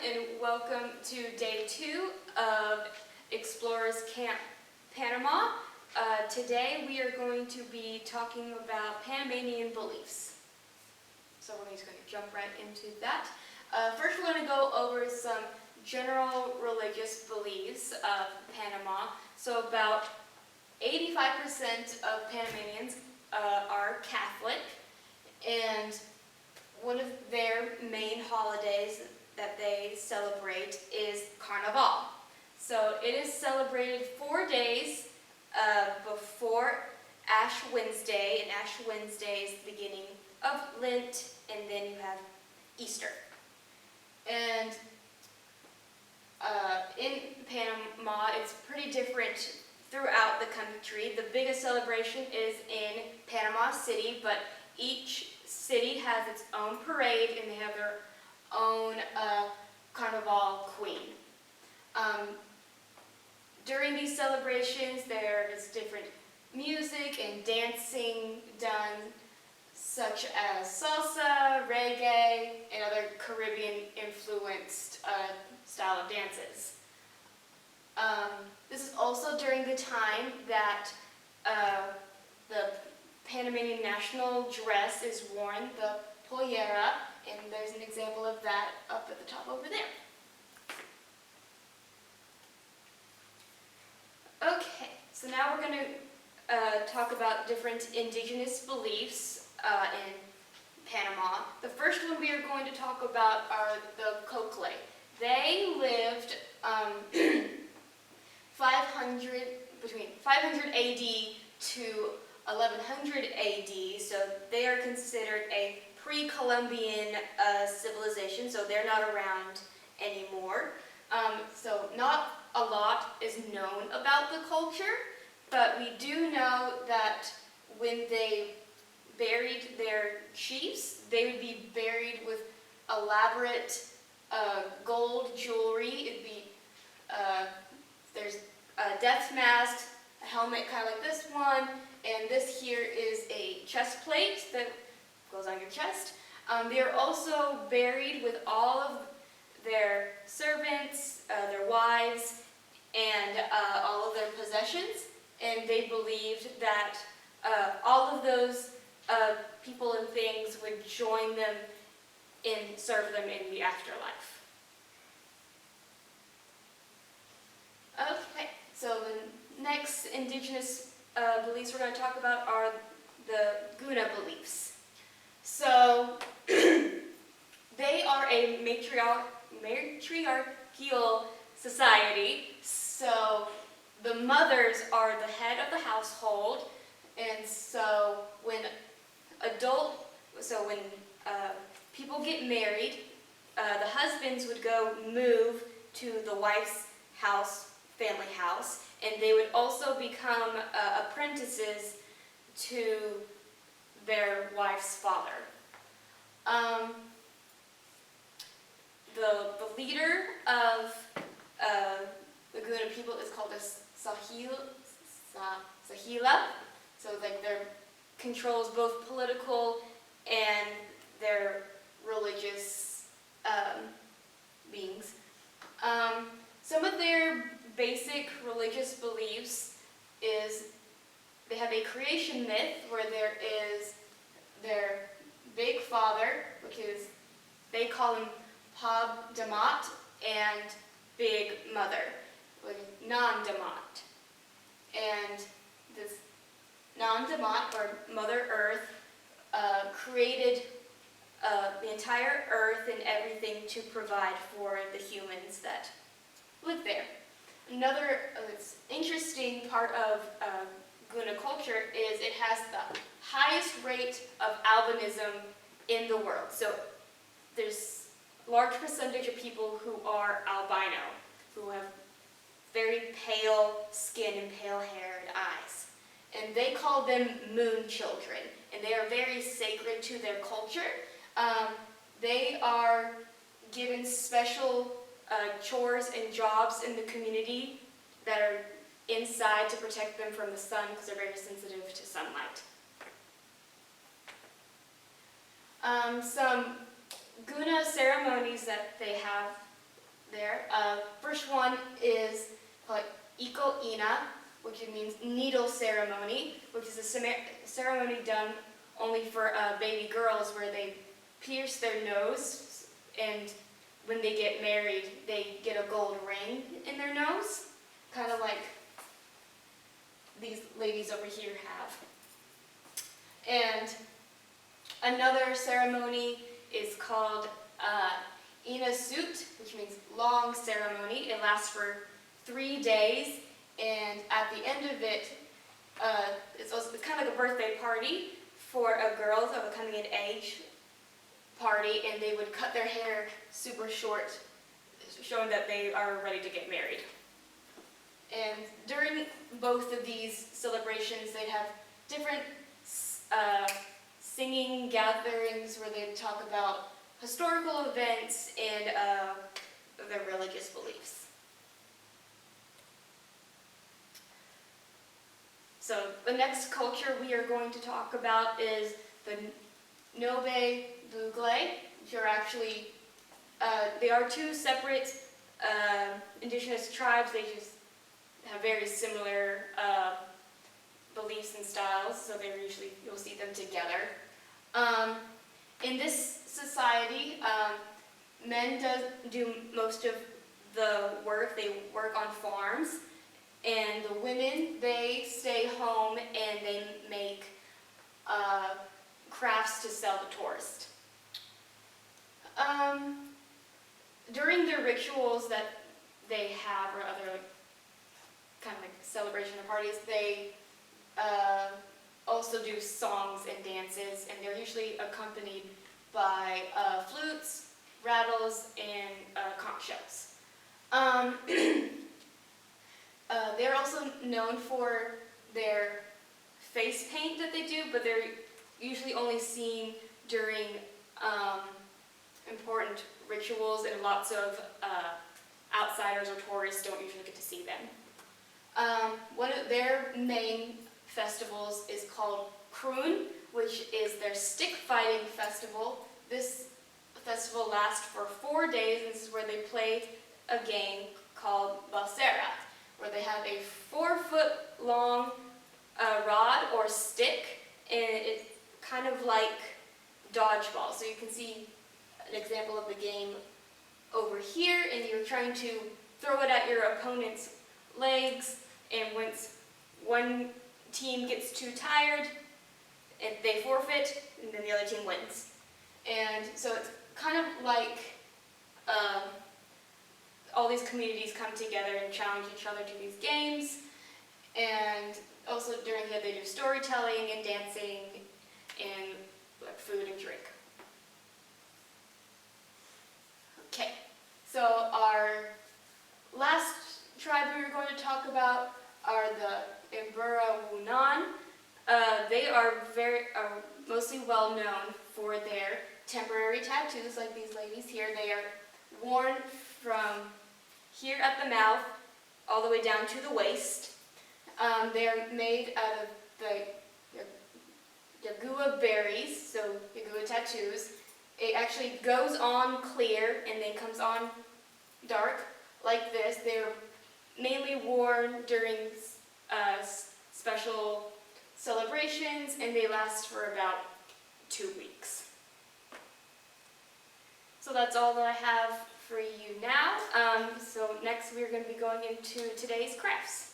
and welcome to day 2 of Explorers Camp Panama. Today we are going to be talking about Panamanian beliefs. So we're just going to jump right into that. First we're going to go over some general religious beliefs of Panama. So about 85% of Panamanians are Catholic, and one of their main holidays that they celebrate is Carnival. So it is celebrated 4 days before Ash Wednesday, and Ash Wednesday is the beginning of Lent, and then you have Easter. And in Panama, it's pretty different throughout the country. The biggest celebration is in Panama City, but each city has its own parade, and they have their own Carnival queen. During these celebrations, there is different music and dancing done, such as salsa, reggae, and other Caribbean-influenced style of dances. This is also during the time that the Panamanian national dress is worn, the pollera, and there's an example of that up at the top over there. Okay, so now we're going to talk about different indigenous beliefs in Panama. The first one we are going to talk about are the Cocle. They lived between 500 AD to 1100 AD, so they are considered a pre-Columbian civilization, so they're not around anymore. So not a lot is known about the culture, but we do know that when they buried their chiefs, they would be buried with elaborate gold jewelry. It'd be there's a death mask, a helmet kind of like this one, and this here is a chest plate that goes on your chest. They are also buried with all of their servants, their wives, and all of their possessions, and they believed that all of those people and things would join them and serve them in the afterlife. Okay, so the next indigenous beliefs we're going to talk about are the Guna beliefs. So they are a matriarchal society. So the mothers are the head of the household, and so when people get married, the husbands would go move to the wife's house, family house, and they would also become apprentices to their wife's father. The leader of the Guna people is called a Sahila, so like their controls both political and their religious beings. Some of their basic religious beliefs is they have a creation myth where there is their big father, which is, they call him Pab Damat, and big mother, which is Nan Damat. And this Nan Damat, or Mother Earth, created the entire earth and everything to provide for the humans that live there. Another interesting part of Guna culture is it has the highest rate of albinism in the world. So there's a large percentage of people who are albino, who have very pale skin and pale-haired eyes. And they call them moon children, and they are very sacred to their culture. They are given special chores and jobs in the community that are inside to protect them from the sun because they're very sensitive to sunlight. Some Guna ceremonies that they have there. First one is called Iko Ina, which means needle ceremony, which is a ceremony done only for baby girls where they pierce their nose, and when they get married, they get a gold ring in their nose, kind of like these ladies over here have. And another ceremony is called Inasut, which means long ceremony. It lasts for 3 days, and at the end of it, it's kind of like a birthday party for a girl of a coming of age party, and they would cut their hair super short, showing that they are ready to get married. And during both of these celebrations, they'd have different singing gatherings where they'd talk about historical events and their religious beliefs. So the next culture we are going to talk about is the Nobe Bugle, which are actually, they are two separate indigenous tribes. They just have very similar beliefs and styles, so they're usually, you'll see them together. In this society, men do most of the work. They work on farms, and the women, they stay home and they make crafts to sell to tourists. During their rituals that they have, or other kind of like celebration or parties, they also do songs and dances, and they're usually accompanied by flutes, rattles, and conch shells. They're also known for their face paint that they do, but they're usually only seen during important rituals, and lots of outsiders or tourists don't usually get to see them. One of their main festivals is called Kroon, which is their stick fighting festival. This festival lasts for 4 days, and this is where they play a game called Balsera, where they have a 4-foot-long rod or stick, and it's kind of like dodgeball. So you can see an example of the game over here, and you're trying to throw it at your opponent's legs, and once one team gets too tired, and they forfeit, and then the other team wins. And so it's kind of like all these communities come together and challenge each other to these games. And also during here they do storytelling and dancing and like food and drink. Okay, so our last tribe we were going to talk about are the Ibura Wunan. They are mostly well known for their temporary tattoos, like these ladies here. They are worn from here at the mouth all the way down to the waist. They are made out of the yagua berries, so yagua tattoos. It actually goes on clear and then comes on dark like this. They're mainly worn during special celebrations, and they last for about 2 weeks. So that's all that I have for you now. So next we're going to be going into today's crafts.